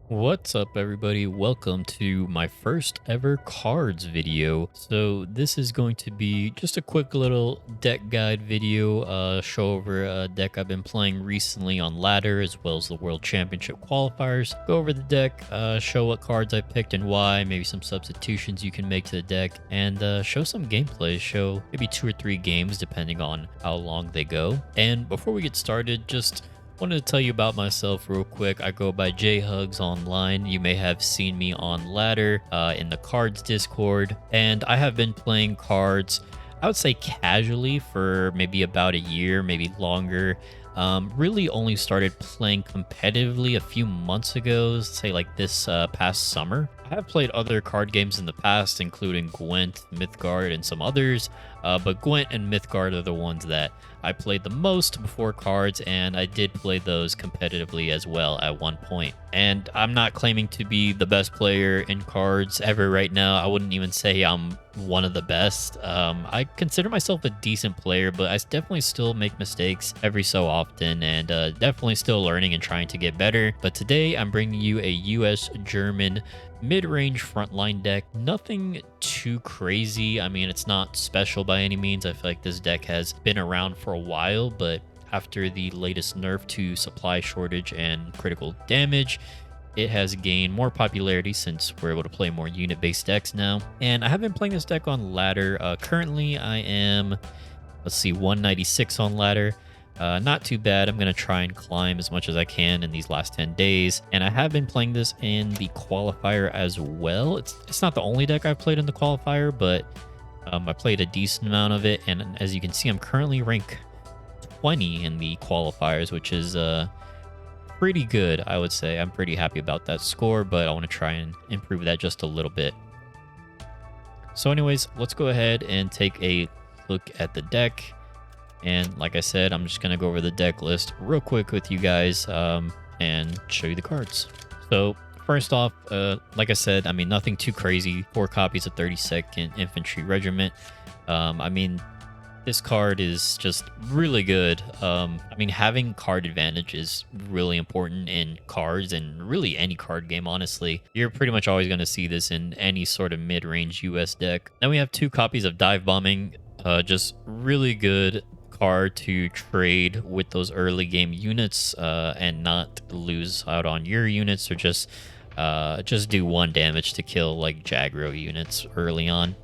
What's up, everybody? Welcome to my first ever cards video. So this is going to be just a quick little deck guide video, show over a deck I've been playing recently on ladder as well as the World Championship qualifiers. Go over the deck, show what cards I picked and why, maybe some substitutions you can make to the deck, and show some gameplay, show maybe 2 or 3 games depending on how long they go. And before we get started, just wanted to tell you about myself real quick. I go by JHugs online. You may have seen me on ladder in the cards Discord, and I have been playing cards, I would say casually, for maybe about a year, maybe longer. Really only started playing competitively a few months ago, say like this past summer. I have played other card games in the past, including Gwent, Mythgard, and some others, but Gwent and Mythgard are the ones that I played the most before cards, and I did play those competitively as well at one point. And I'm not claiming to be the best player in cards ever right now. I wouldn't even say I'm one of the best. I consider myself a decent player, but I definitely still make mistakes every so often, and definitely still learning and trying to get better. But today I'm bringing you a US-German mid-range frontline deck. Nothing too crazy. I mean, it's not special by any means. I feel like this deck has been around for a while, but after the latest nerf to supply shortage and critical damage, it has gained more popularity since we're able to play more unit-based decks now. And I have been playing this deck on ladder. Currently, I am, let's see, 196 on ladder. Not too bad. I'm going to try and climb as much as I can in these last 10 days. And I have been playing this in the qualifier as well. It's not the only deck I've played in the qualifier, but I played a decent amount of it. And as you can see, I'm currently rank 20 in the qualifiers, which is pretty good, I would say. I'm pretty happy about that score, but I want to try and improve that just a little bit. So anyways, let's go ahead and take a look at the deck. And like I said, I'm just going to go over the deck list real quick with you guys and show you the cards. So first off, like I said, I mean, nothing too crazy. 4 copies of 32nd Infantry Regiment. I mean, this card is just really good. I mean, having card advantage is really important in cards and really any card game, honestly. You're pretty much always going to see this in any sort of mid-range US deck. Then we have 2 copies of Dive Bombing. Just really good card to trade with those early game units and not lose out on your units, or just do 1 damage to kill like Jagro units early on.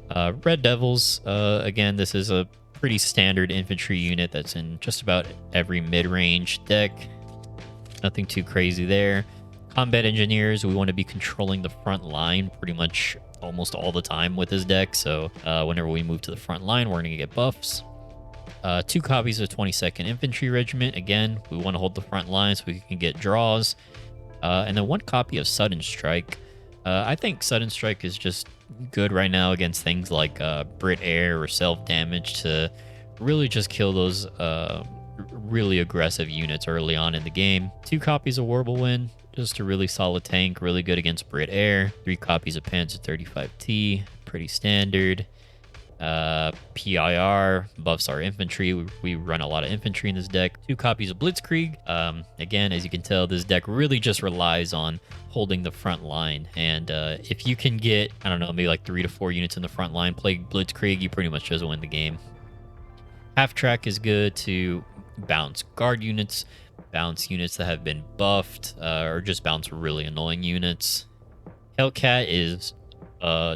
Red Devils, again, this is a pretty standard infantry unit that's in just about every mid-range deck. Nothing too crazy there. Combat Engineers, we want to be controlling the front line pretty much almost all the time with this deck, so whenever we move to the front line, we're going to get buffs. 2 copies of 22nd Infantry Regiment. Again, we want to hold the front line so we can get draws. And then 1 copy of Sudden Strike. I think Sudden Strike is just good right now against things like Brit Air or self-damage to really just kill those really aggressive units early on in the game. 2 copies of Wirbelwind, just a really solid tank, really good against Brit Air. 3 copies of Panzer 35T, pretty standard. PIR buffs our infantry. We run a lot of infantry in this deck. 2 copies of Blitzkrieg. Again, as you can tell, this deck really just relies on holding the front line. And if you can get, I don't know, maybe like 3 to 4 units in the front line, play Blitzkrieg, you pretty much just win the game. Half Track is good to bounce guard units, bounce units that have been buffed, or just bounce really annoying units. Hellcat is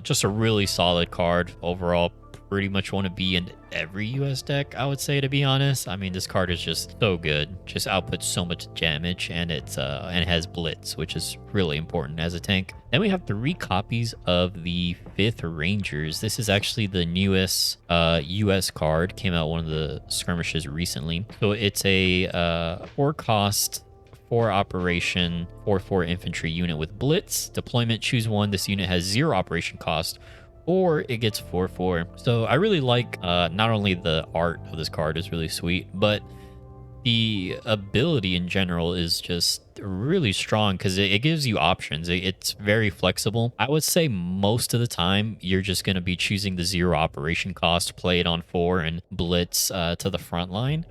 just a really solid card overall. Pretty much want to be in every US deck, I would say, to be honest. I mean, this card is just so good, just outputs so much damage, and it has blitz, which is really important as a tank. Then we have 3 copies of the 5th Rangers. This is actually the newest US card, came out one of the skirmishes recently. So it's a 4 cost 4 operation 4/4 infantry unit with blitz. Deployment, choose 1. This unit has 0 operation cost, or it gets 4/4. So I really like not only the art of this card is really sweet, but the ability in general is just really strong because it gives you options. It's very flexible. I would say most of the time you're just going to be choosing the 0 operation cost, play it on 4 and blitz to the front line.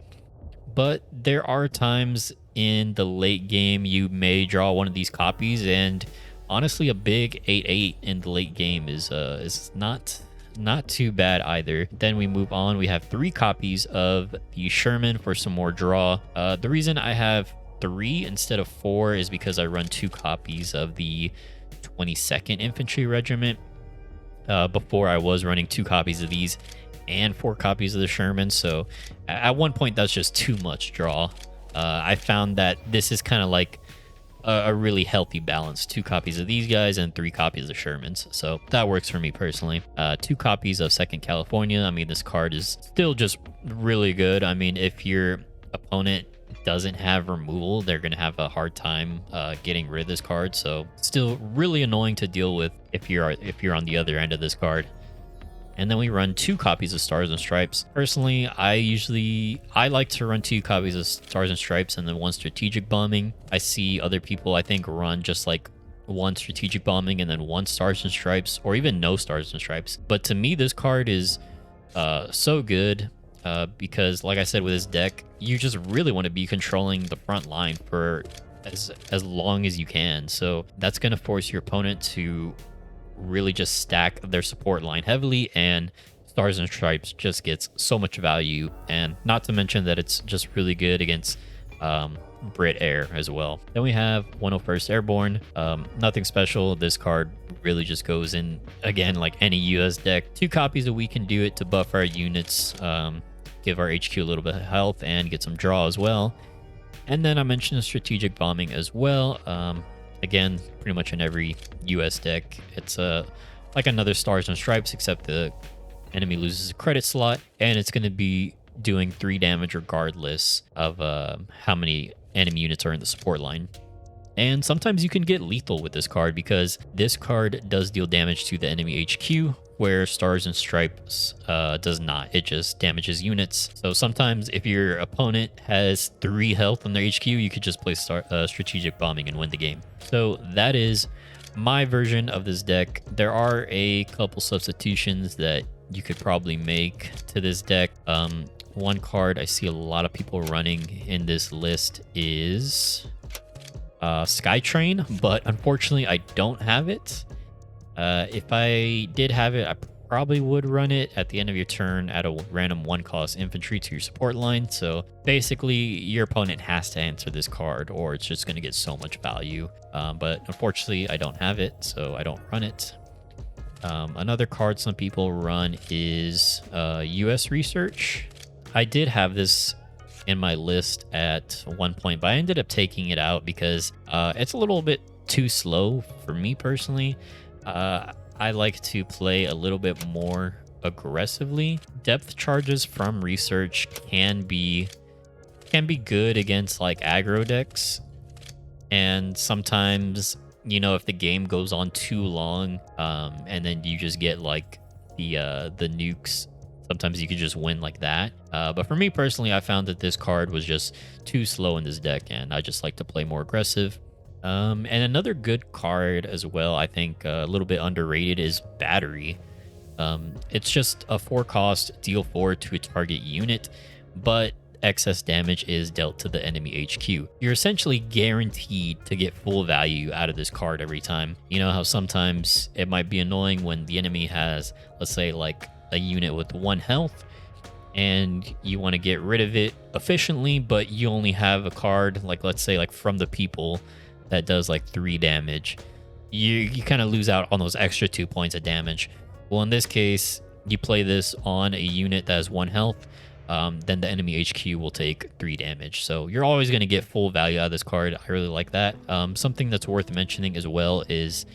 But there are times in the late game, you may draw one of these copies, and honestly, a big 8/8 in the late game is not too bad either. Then we move on. We have 3 copies of the Sherman for some more draw. The reason I have 3 instead of 4 is because I run 2 copies of the 22nd Infantry Regiment. Before I was running 2 copies of these and 4 copies of the Sherman. So at one point, that's just too much draw. I found that this is kind of like a really healthy balance. 2 copies of these guys and 3 copies of Shermans. So that works for me personally. 2 copies of 2nd California. I mean, this card is still just really good. I mean, if your opponent doesn't have removal, they're going to have a hard time getting rid of this card. So still really annoying to deal with if you're on the other end of this card. And then we run 2 copies of Stars and Stripes. Personally, I like to run 2 copies of Stars and Stripes and then 1 strategic bombing. I see other people, I think, run just like 1 strategic bombing and then 1 Stars and Stripes, or even no Stars and Stripes. But to me, this card is so good because, like I said, with this deck, you just really want to be controlling the front line for as long as you can. So that's going to force your opponent to really just stack their support line heavily, and Stars and Stripes just gets so much value. And not to mention that it's just really good against Brit Air as well. Then we have 101st Airborne. Nothing special. This card really just goes in, again, like any US deck. 2 copies a week can do it to buff our units, give our HQ a little bit of health, and get some draw as well. And then I mentioned strategic bombing as well. Again, pretty much in every US deck, it's like another Stars and Stripes, except the enemy loses a credit slot, and it's going to be doing 3 damage regardless of how many enemy units are in the support line. And sometimes you can get lethal with this card because this card does deal damage to the enemy HQ, where Stars and Stripes does not. It just damages units. So sometimes if your opponent has 3 health on their HQ, you could just play strategic bombing and win the game. So that is my version of this deck. There are a couple substitutions that you could probably make to this deck. One card I see a lot of people running in this list is Skytrain, but unfortunately I don't have it. If I did have it, I probably would run it at the end of your turn at a random 1-cost infantry to your support line. So basically, your opponent has to answer this card, or it's just going to get so much value. But unfortunately, I don't have it, so I don't run it. Another card some people run is US Research. I did have this in my list at one point, but I ended up taking it out because it's a little bit too slow for me personally. I like to play a little bit more aggressively. Depth charges from Research can be good against like aggro decks, and sometimes, you know, if the game goes on too long, and then you just get like the nukes, sometimes you could just win like that. But for me personally, I found that this card was just too slow in this deck, and I just like to play more aggressive. And another good card as well, I think a little bit underrated, is Battery. It's just a 4-cost, deal 4 to a target unit, but excess damage is dealt to the enemy HQ. You're essentially guaranteed to get full value out of this card every time. You know how sometimes it might be annoying when the enemy has, let's say, like a unit with 1 health, and you want to get rid of it efficiently, but you only have a card, like let's say like From the People, that does like 3 damage. You kind of lose out on those extra 2 points of damage. Well, in this case, you play this on a unit that has 1 health, then the enemy HQ will take 3 damage. So you're always going to get full value out of this card. I really like that. Something that's worth mentioning as well is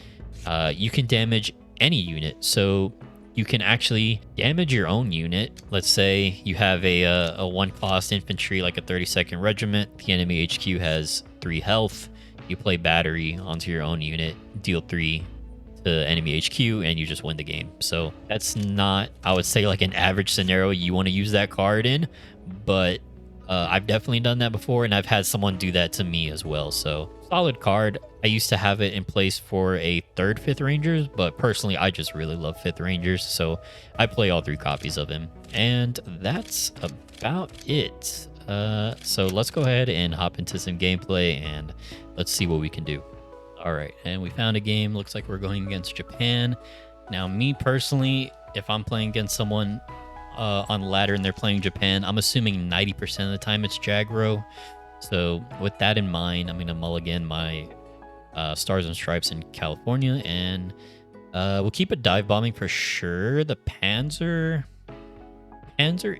you can damage any unit. So you can actually damage your own unit. Let's say you have a 1-cost infantry, like a 32nd Regiment. The enemy HQ has 3 health. You play Battery onto your own unit, deal 3 to enemy HQ, and you just win the game. So that's not, I would say, like an average scenario you want to use that card in, but I've definitely done that before, and I've had someone do that to me as well. So solid card. I used to have it in place for a 3rd 5th Rangers, but personally I just really love 5th Rangers, so I play all 3 copies of him. And that's about it. So let's go ahead and hop into some gameplay and let's see what we can do. All right, and we found a game. Looks like we're going against Japan. Now, me personally, if I'm playing against someone on ladder and they're playing Japan, I'm assuming 90% of the time it's Jagro. So with that in mind, I'm gonna mulligan my Stars and Stripes in California, and we'll keep it dive bombing for sure. The Panzer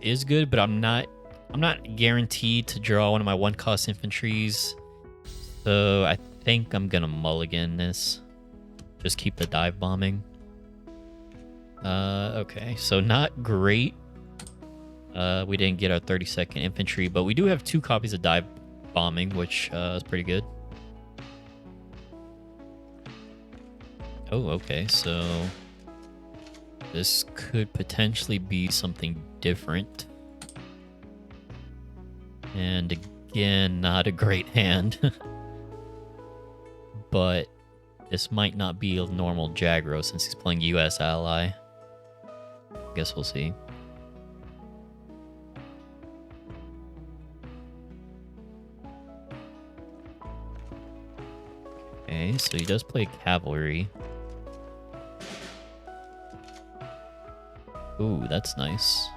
is good, but I'm not guaranteed to draw one of my one cost infantries. So I think I'm gonna mulligan this. Just keep the dive bombing. Okay, so not great. We didn't get our 32nd infantry, but we do have 2 copies of dive bombing, which is pretty good. Oh, okay, so this could potentially be something different. And again, not a great hand. But this might not be a normal Jagro since he's playing US ally. Guess we'll see. Okay, so he does play cavalry. Ooh, that's nice.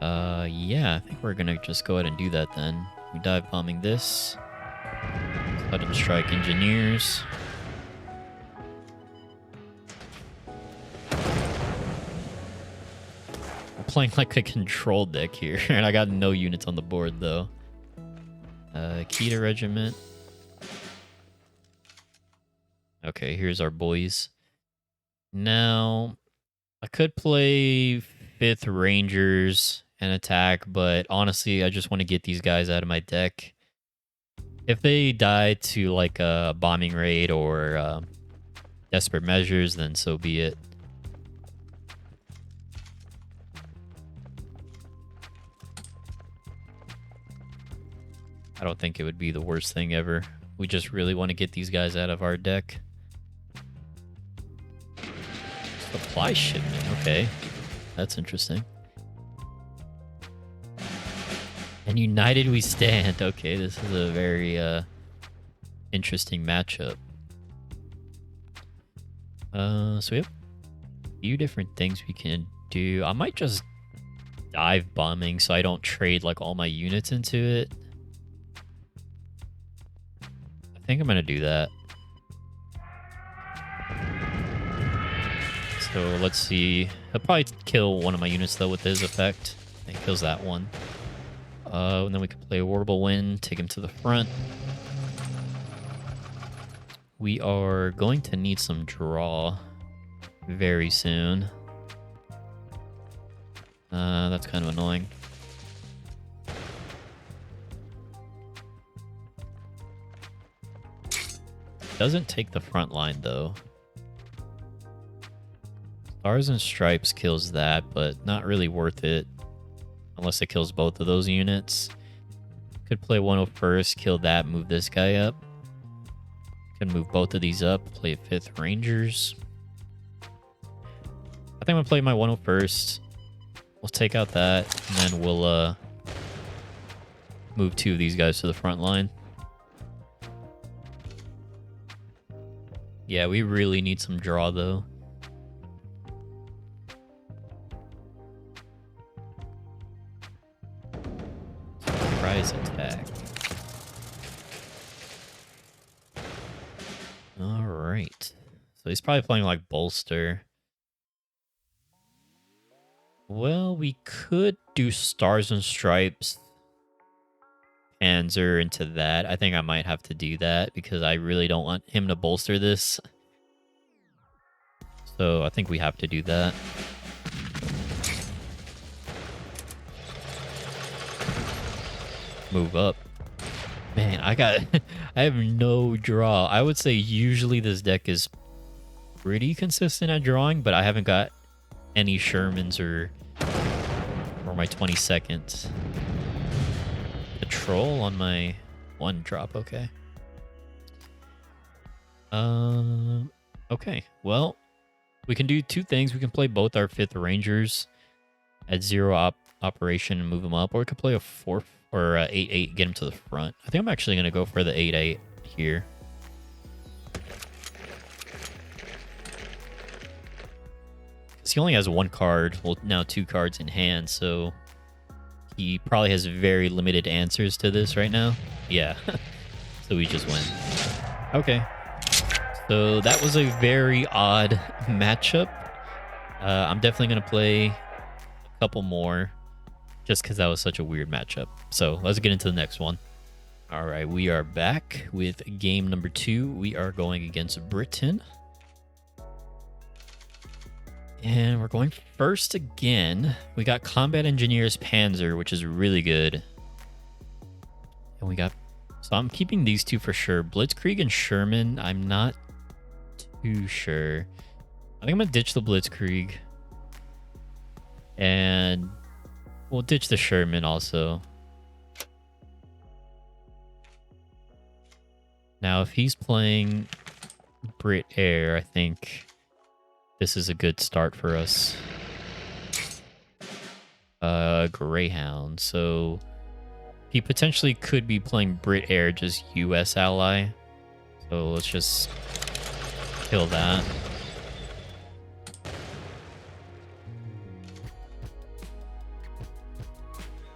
Yeah, I think we're gonna just go ahead and do that then. We dive bombing this. Let him strike engineers. I'm playing like a control deck here, and I got no units on the board though. Kita Regiment. Okay, here's our boys. Now, I could play 5th Rangers and attack, but honestly, I just want to get these guys out of my deck. If they die to like a bombing raid or desperate measures, then so be it. I don't think it would be the worst thing ever. We just really want to get these guys out of our deck. Supply shipment, okay. That's interesting. And united we stand. Okay, this is a very interesting matchup. So we have a few different things we can do. I might just dive bombing so I don't trade like all my units into it. I think I'm gonna do that. So let's see. He'll probably kill one of my units though with his effect. He kills that one. And then we can play a Warble Wind, take him to the front. We are going to need some draw very soon. That's kind of annoying. Doesn't take the front line though. Stars and Stripes kills that, but not really worth it. Unless it kills both of those units. Could play 101st, kill that, move this guy up. Could move both of these up, play 5th Rangers. I think I'm gonna play my 101st. We'll take out that, and then we'll move 2 of these guys to the front line. Yeah, we really need some draw though. Surprise attack. All right. So he's probably playing like bolster. Well, we could do Stars and Stripes, Panzer into that. I think I might have to do that because I really don't want him to bolster this. So I think we have to do that. Move up. Man, I have no draw. I would say usually this deck is pretty consistent at drawing, but I haven't got any Shermans or my 22nd. Patrol on my 1 drop, okay. Okay, well, we can do 2 things. We can play both our 5th Rangers at 0 op operation and move him up, or we could play a 4 or 8-8, get him to the front. I think I'm actually going to go for the 8-8 here. He only has one card, well, now 2 cards in hand, so he probably has very limited answers to this right now. Yeah, so we just win. Okay, so that was a very odd matchup. I'm definitely going to play a couple more just because that was such a weird matchup. So let's get into the next one. All right, we are back with game number 2. We are going against Britain. And we're going first again. We got Combat Engineers Panzer, which is really good. And we got... So I'm keeping these 2 for sure. Blitzkrieg and Sherman, I'm not too sure. I think I'm going to ditch the Blitzkrieg. And we'll ditch the Sherman also. Now, if he's playing Brit Air, I think... this is a good start for us. Greyhound. So he potentially could be playing Brit Air, just US ally. So let's just kill that.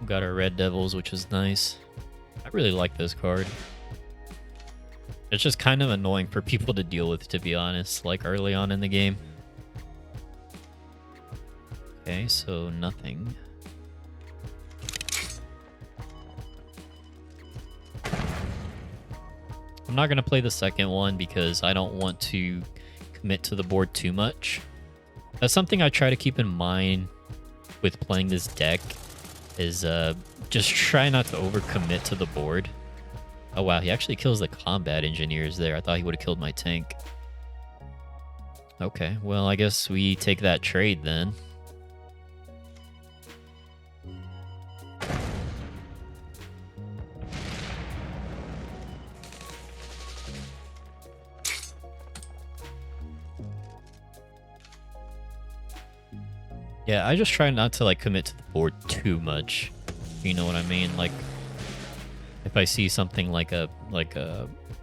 We got our Red Devils, which is nice. I really like this card. It's just kind of annoying for people to deal with, to be honest, like early on in the game. Okay, so nothing. I'm not going to play the second one because I don't want to commit to the board too much. That's something I try to keep in mind with playing this deck is just try not to overcommit to the board. Oh wow, he actually kills the combat engineers there. I thought he would have killed my tank. Okay, well I guess we take that trade then. Yeah, I just try not to like commit to the board too much. You know what I mean? Like if I see something like a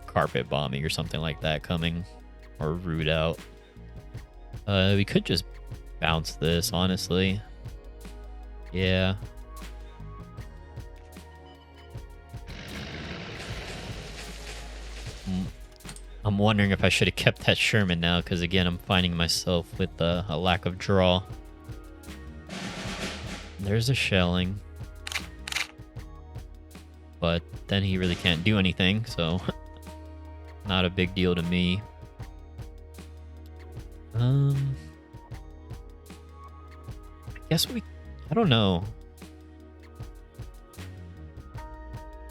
carpet bombing or something like that coming, or root out, we could just bounce this, honestly. Yeah. I'm wondering if I should have kept that Sherman now, because again, I'm finding myself with a lack of draw. There's a shelling. But then he really can't do anything, so not a big deal to me. I guess I don't know.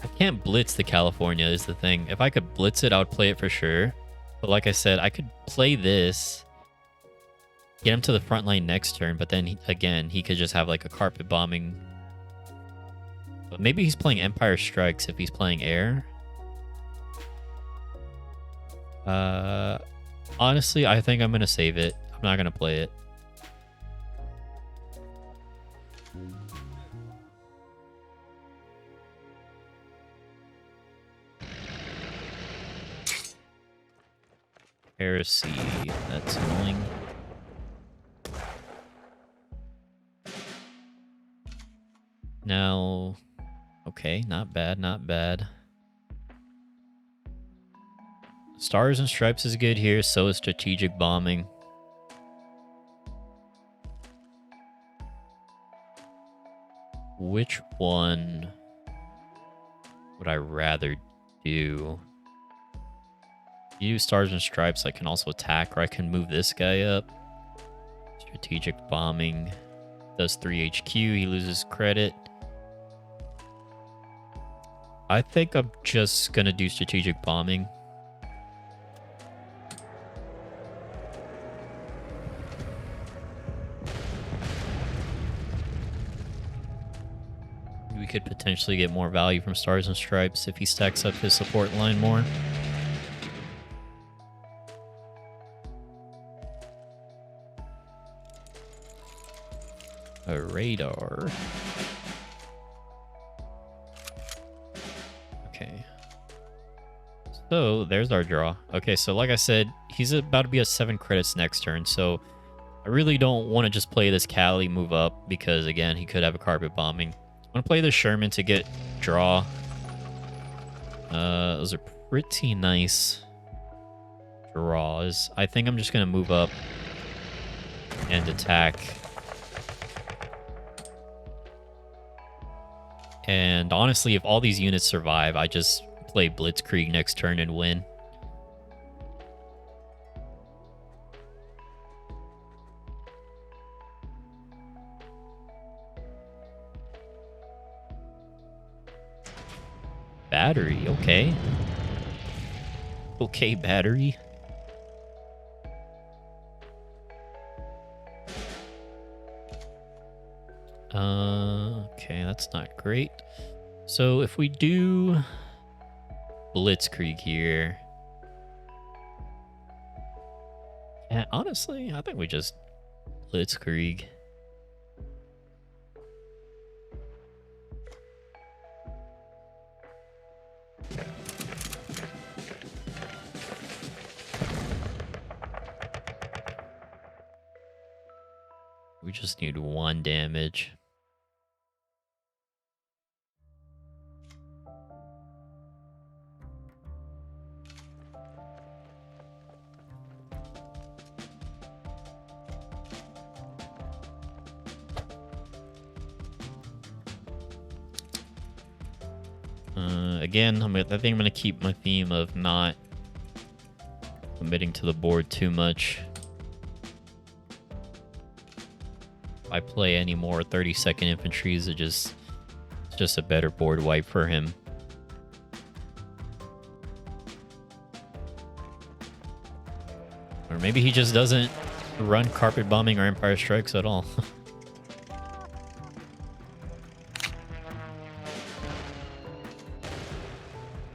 I can't blitz the California is the thing. If I could blitz it, I would play it for sure. But like I said, I could play this, get him to the front line next turn, but then again, he could just have like a carpet bombing. But maybe he's playing Empire Strikes if he's playing air. Honestly, I think I'm going to save it. I'm not going to play it. Heresy. That's annoying. Now, okay, not bad, not bad. Stars and Stripes is good here, so is Strategic Bombing. Which one would I rather do? Use Stars and Stripes, I can also attack, or I can move this guy up. Strategic Bombing does 3 HQ, he loses credit. I think I'm just gonna do Strategic Bombing. We could potentially get more value from Stars and Stripes if he stacks up his support line more. A radar. Okay. So there's our draw. Okay, so like I said, he's about to be at 7 credits next turn, so I really don't want to just play this Cali move up because, again, he could have a carpet bombing. I'm going to play the Sherman to get draw. Those are pretty nice draws. I think I'm just going to move up and attack. And honestly, if all these units survive, I just play Blitzkrieg next turn and win. Battery, okay. Okay, battery. Okay, that's not great. So if we do Blitzkrieg here, yeah, honestly, I think we just Blitzkrieg. We just need 1 damage. Again, I think I'm going to keep my theme of not committing to the board too much. If I play any more 30-second infantries, it's just a better board wipe for him. Or maybe he just doesn't run carpet bombing or empire strikes at all.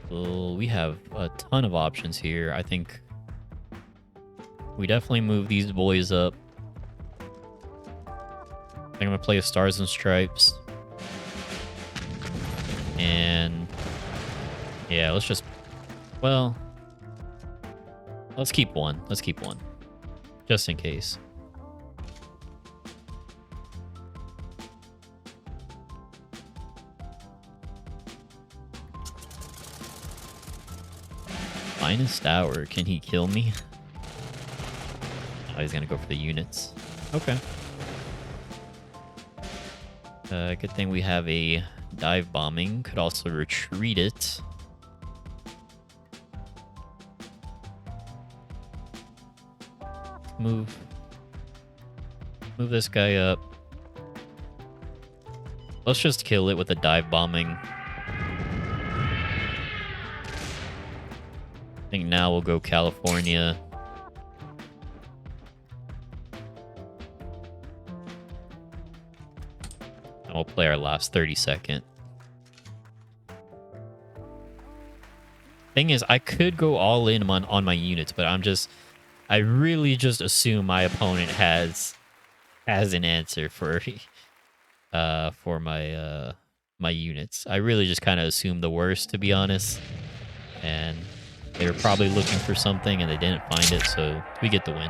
So we have a ton of options here. I think we definitely move these boys up. I think I'm gonna play a Stars and Stripes. And yeah, let's just, well, let's keep 1. Let's keep 1. Just in case. Finest hour. Can he kill me? Oh, he's gonna go for the units. Okay. Good thing we have a dive bombing. Could also retreat it. Move this guy up. Let's just kill it with a dive bombing. I think now we'll go California. And we'll play our last 30-second. Thing is, I could go all in on my units, but I really just assume my opponent has an answer for my my units. I really just kind of assumed the worst, to be honest. And they were probably looking for something and they didn't find it, so we get the win.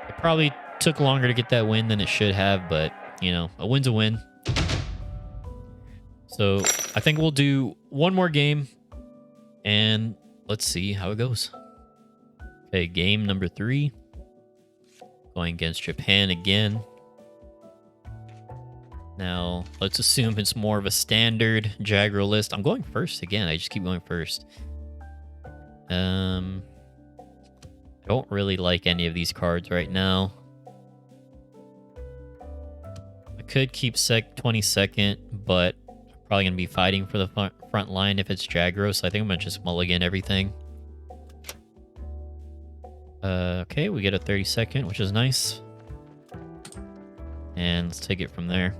It probably took longer to get that win than it should have, but, you know, a win's a win. So I think we'll do one more game, and let's see how it goes. Okay, game number 3. Going against Japan again. Now, let's assume it's more of a standard Jagro list. I'm going first again. I just keep going first. I don't really like any of these cards right now. I could keep 22nd, but I'm probably going to be fighting for the front line if it's Jagro, so I think I'm going to just mulligan everything. Okay, we get a 32nd, which is nice. And let's take it from there.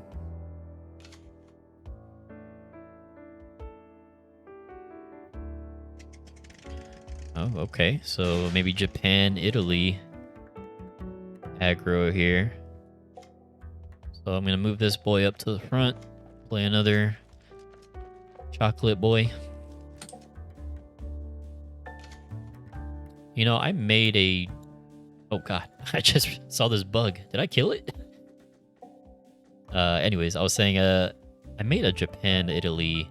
Oh, okay. So maybe Japan, Italy aggro here. So I'm gonna move this boy up to the front. Play another chocolate boy. You know, I made a... Oh god, I just saw this bug. Did I kill it? Anyways, I was saying, I made a Japan-Italy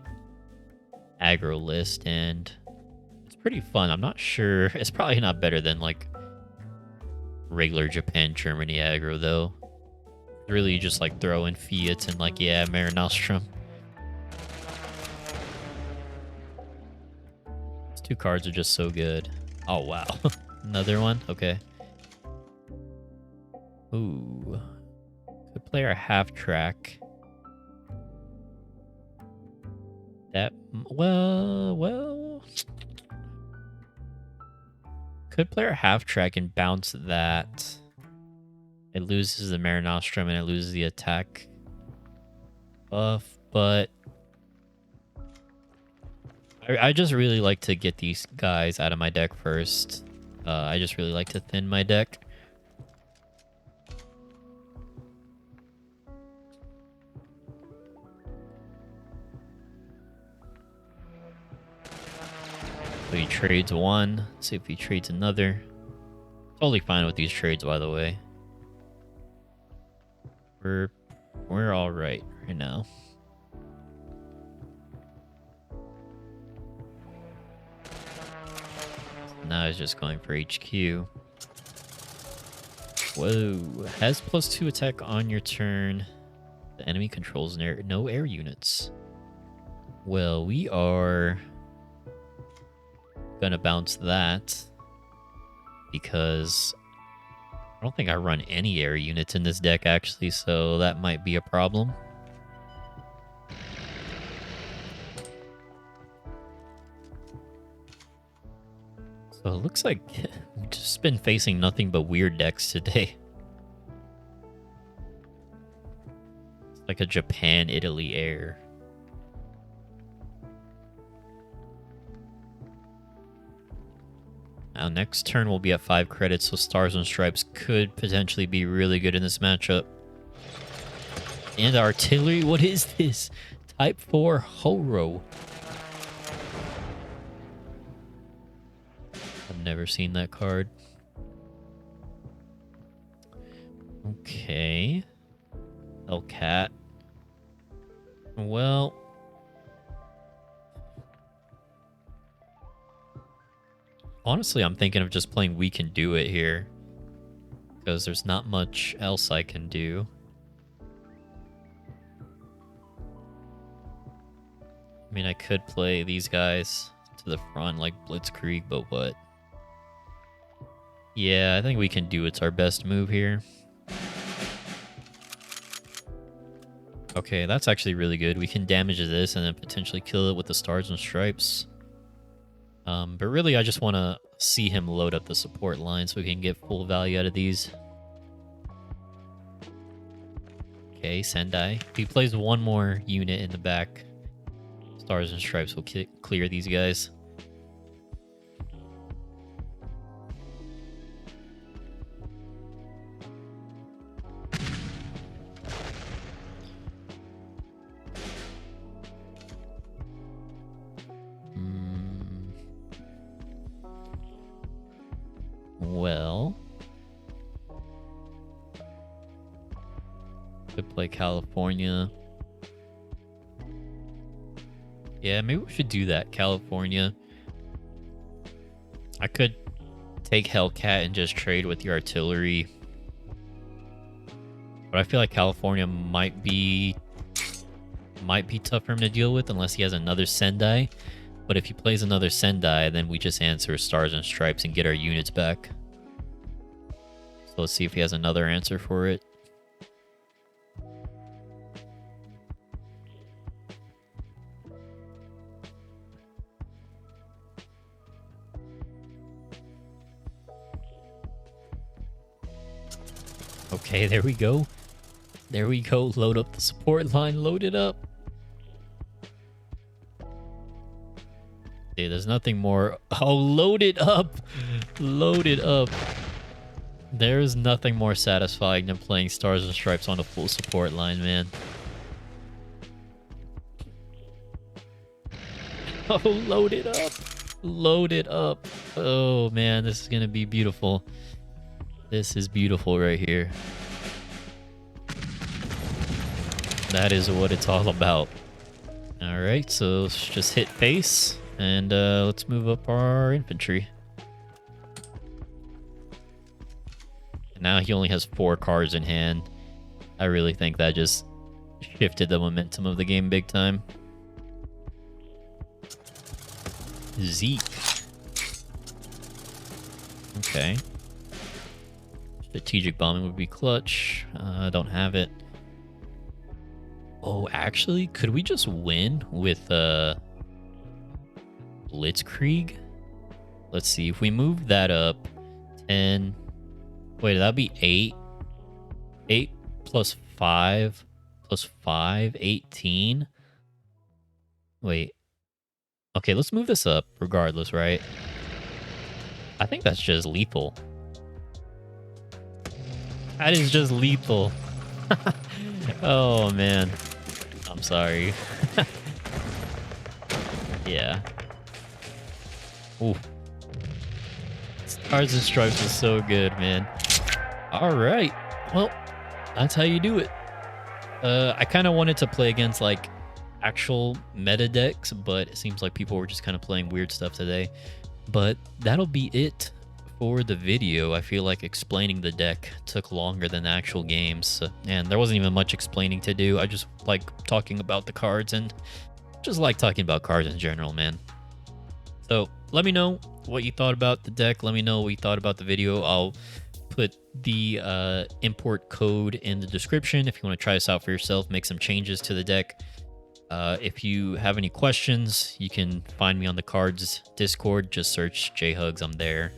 aggro list, and it's pretty fun. I'm not sure. It's probably not better than, like, regular Japan-Germany aggro, though. Really just, like, throw in Fiat and, like, yeah, Mare Nostrum. These two cards are just so good. Oh, wow. Another one? Okay. Ooh. Could play our half-track. That... Well... Could play our half-track and bounce that. It loses the Mare Nostrum and it loses the attack buff, but... I just really like to get these guys out of my deck first. I just really like to thin my deck. So he trades one. See if he trades another. Totally fine with these trades, by the way. We're all right now. Now he's just going for HQ. Whoa. Has +2 attack on your turn. The enemy controls no air units. Well, we are gonna bounce that because I don't think I run any air units in this deck, actually, so that might be a problem. So it looks like we've just been facing nothing but weird decks today. It's like a Japan-Italy air. Now, next turn will be at 5 credits, so Stars and Stripes could potentially be really good in this matchup. And artillery, what is this? Type 4 Horo. I've never seen that card. Okay. Hellcat. Well... honestly, I'm thinking of just playing We Can Do It here. Because there's not much else I can do. I mean, I could play these guys to the front like Blitzkrieg, but what? Yeah, I think We Can Do It's our best move here. Okay, that's actually really good. We can damage this and then potentially kill it with the Stars and Stripes. But really, I just want to see him load up the support line so we can get full value out of these. Okay, Sendai. If he plays one more unit in the back, Stars and Stripes will clear these guys. Well, could play California. Yeah, maybe we should do that, California. I could take Hellcat and just trade with your artillery. But I feel like California might be tough for him to deal with unless he has another Sendai. But if he plays another Sendai, then we just answer Stars and Stripes and get our units back. So let's see if he has another answer for it. Okay, there we go. There we go. Load up the support line. Load it up. Okay, there's nothing more. Oh, load it up. Load it up. There's nothing more satisfying than playing Stars and Stripes on a full support line, man. Oh, load it up. Load it up. Oh, man, this is going to be beautiful. This is beautiful right here. That is what it's all about. All right, so let's just hit face, and let's move up our infantry. Now he only has 4 cards in hand. I really think that just shifted the momentum of the game big time. Zeke. Okay. Strategic bombing would be clutch. I don't have it. Oh, actually, could we just win with Blitzkrieg? Let's see. If we move that up 10... Wait, that'd be 8. 8 plus 5 plus 5, 18. Wait. Okay, let's move this up regardless, right? I think that's just lethal. That is just lethal. Oh, man. I'm sorry. Yeah. Ooh. Stars and Stripes is so good, man. All right. Well, that's how you do it. I kind of wanted to play against, like, actual meta decks, but it seems like people were just kind of playing weird stuff today. But that'll be it for the video. I feel like explaining the deck took longer than the actual games, and there wasn't even much explaining to do. I just like talking about the cards and just like talking about cards in general, man. So let me know what you thought about the deck. Let me know what you thought about the video. I'll put the import code in the description if you want to try this out for yourself, make some changes to the deck. If you have any questions, you can find me on the KARDS Discord. Just search JHugs, I'm there.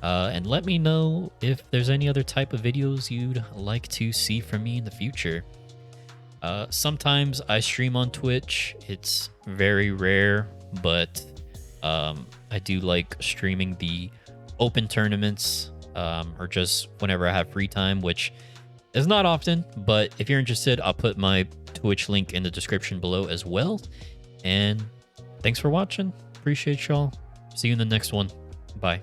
And let me know if there's any other type of videos you'd like to see from me in the future. Sometimes I stream on Twitch. It's very rare, but I do like streaming the open tournaments, or just whenever I have free time, which is not often. But if you're interested, I'll put my Twitch link in the description below as well. And thanks for watching. Appreciate y'all. See you in the next one. Bye.